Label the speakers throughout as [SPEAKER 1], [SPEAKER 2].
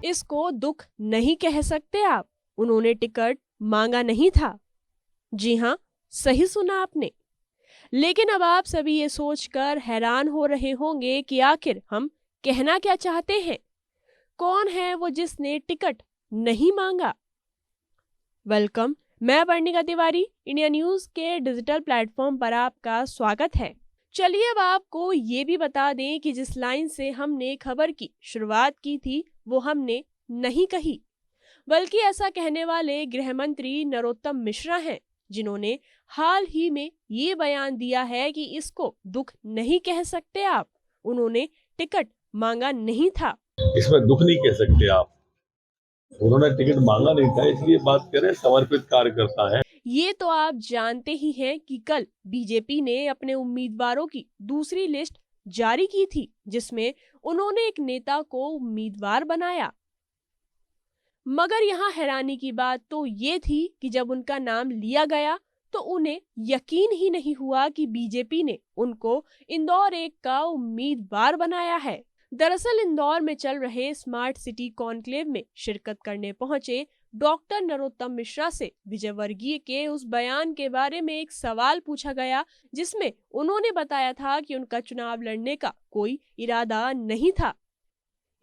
[SPEAKER 1] इसको दुख नहीं कह सकते आप, उन्होंने टिकट मांगा नहीं था। जी हाँ, सही सुना आपने। लेकिन अब आप सभी ये सोचकर हैरान हो रहे होंगे कि आखिर हम कहना क्या चाहते हैं। कौन है वो जिसने टिकट नहीं मांगा? वेलकम, मैं वर्णिका तिवारी, इंडिया न्यूज के डिजिटल प्लेटफॉर्म पर आपका स्वागत है। चलिए अब आपको ये भी बता दें कि जिस लाइन से हमने खबर की शुरुआत की थी वो हमने नहीं कही, बल्कि ऐसा कहने वाले गृह मंत्री नरोत्तम मिश्रा हैं, जिन्होंने हाल ही में ये बयान दिया है कि इसको दुख नहीं कह सकते आप, उन्होंने टिकट मांगा नहीं था।
[SPEAKER 2] इसमें दुख नहीं कह सकते आप, उन्होंने टिकट मांगा नहीं था, इसलिए बात करें समर्पित कार्यकर्ता है।
[SPEAKER 1] ये तो आप जानते ही हैं कि कल बीजेपी ने अपने उम्मीदवारों की दूसरी लिस्ट जारी की थी, जिसमें उन्होंने एक नेता को उम्मीदवार बनाया। मगर यहाँ हैरानी की बात तो ये थी कि जब उनका नाम लिया गया तो उन्हें यकीन ही नहीं हुआ कि बीजेपी ने उनको इंदौर 1 का उम्मीदवार बनाया है। दरअसल इंदौर में चल रहे स्मार्ट सिटी कॉन्क्लेव में शिरकत करने पहुंचे डॉक्टर नरोत्तम मिश्रा से विजयवर्गीय के उस बयान के बारे में एक सवाल पूछा गया, जिसमें उन्होंने बताया था कि उनका चुनाव लड़ने का कोई इरादा नहीं था।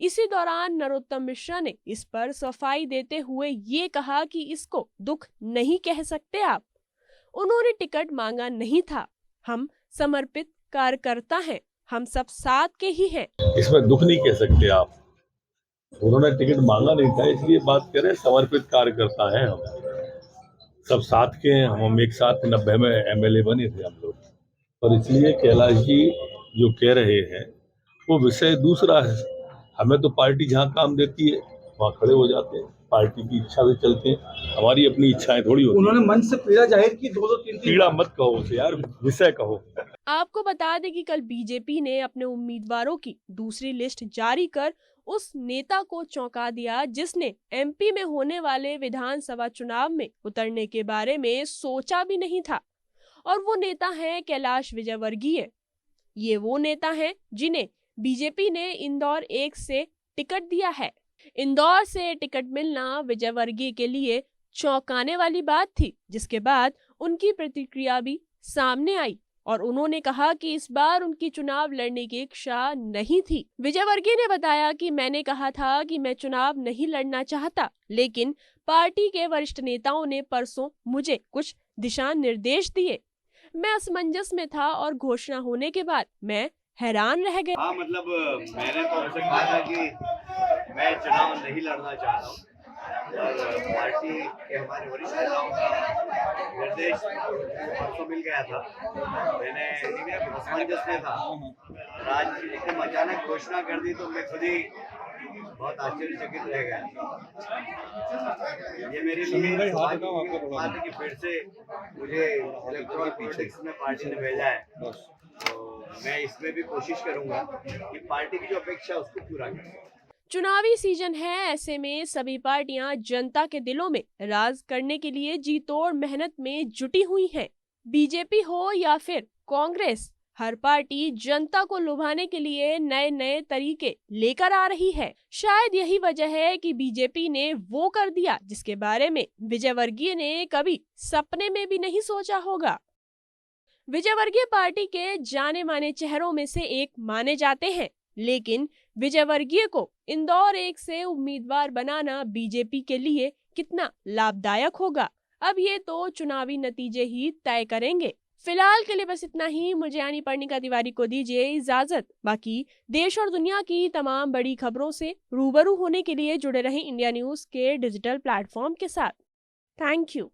[SPEAKER 1] इसी दौरान नरोत्तम मिश्रा ने इस पर सफाई देते हुए ये कहा कि इसको दुख नहीं कह सकते आप, उन्होंने टिकट मांगा नहीं था, हम समर्पित कार्यकर्ता हैं, हम सब साथ के ही हैं।
[SPEAKER 2] इसमें दुख नहीं कह सकते आप, उन्होंने टिकट मांगा नहीं था, इसलिए बात करें समर्पित कार्यकर्ता है। हम सब साथ के हैं, हम एक साथ 90 में एमएलए बने थे हम लोग, और इसलिए कैलाश जी जो कह रहे हैं वो विषय दूसरा है। हमें तो पार्टी जहाँ काम देती है वहाँ खड़े हो जाते हैं, पार्टी की इच्छा से चलते हैं, हमारी अपनी इच्छाएं थोड़ी होती।
[SPEAKER 3] उन्होंने मंच से पीड़ा जाहिर की, 2-3
[SPEAKER 2] पीड़ा मत कहो उसे यार, विषय कहो।
[SPEAKER 1] आपको बता दें कि कल बीजेपी ने अपने उम्मीदवारों की दूसरी लिस्ट जारी कर उस नेता को चौंका दिया जिसने एमपी में होने वाले विधानसभा चुनाव में उतरने के बारे में सोचा भी नहीं था, और वो नेता है कैलाश विजयवर्गीय। ये वो नेता हैं जिन्हें बीजेपी ने इंदौर 1 से टिकट दिया है। इंदौर से टिकट मिलना विजयवर्गीय के लिए चौंकाने वाली बात थी, जिसके बाद उनकी प्रतिक्रिया भी सामने आई और उन्होंने कहा कि इस बार उनकी चुनाव लड़ने की इच्छा नहीं थी। विजयवर्गीय ने बताया कि मैंने कहा था कि मैं चुनाव नहीं लड़ना चाहता, लेकिन पार्टी के वरिष्ठ नेताओं ने परसों मुझे कुछ दिशा निर्देश दिए, मैं असमंजस में था और घोषणा होने के बाद मैं हैरान रह गया।
[SPEAKER 4] हाँ, मतलब मैंने तो उनसे कहा था कि मैं चुनाव नहीं लड़ना चाहता हूँ, और पार्टी के हमारे वरिष्ठ नेताओं का निर्देश परसों मिल गया था। मैंने असमंजस में था, और आज एकदम अचानक घोषणा कर दी तो मैं खुद ही बहुत आश्चर्यचकित रह गया। ये मेरे लिए बात है कि फिर से मुझे इलेक्टोरल पॉलिटिक्स में पार्टी ने भेजा है, तो मैं इसमें भी कोशिश करूंगा कि पार्टी की जो अपेक्षा उसको पूरा करें।
[SPEAKER 1] चुनावी सीजन है, ऐसे में सभी पार्टियां जनता के दिलों में राज करने के लिए जी तोड़ मेहनत में जुटी हुई हैं। बीजेपी हो या फिर कांग्रेस, हर पार्टी जनता को लुभाने के लिए नए नए तरीके लेकर आ रही है। शायद यही वजह है कि बीजेपी ने वो कर दिया जिसके बारे में विजयवर्गीय ने कभी सपने में भी नहीं सोचा होगा। विजयवर्गीय पार्टी के जाने माने चेहरों में से एक माने जाते हैं, लेकिन विजयवर्गीय को इंदौर 1 से उम्मीदवार बनाना बीजेपी के लिए कितना लाभदायक होगा, अब ये तो चुनावी नतीजे ही तय करेंगे। फिलहाल के लिए बस इतना ही। मुझे यानी वर्णिका तिवारी को दीजिए इजाजत। बाकी देश और दुनिया की तमाम बड़ी खबरों से रूबरू होने के लिए जुड़े रहें इंडिया न्यूज के डिजिटल प्लेटफॉर्म के साथ। Thank you.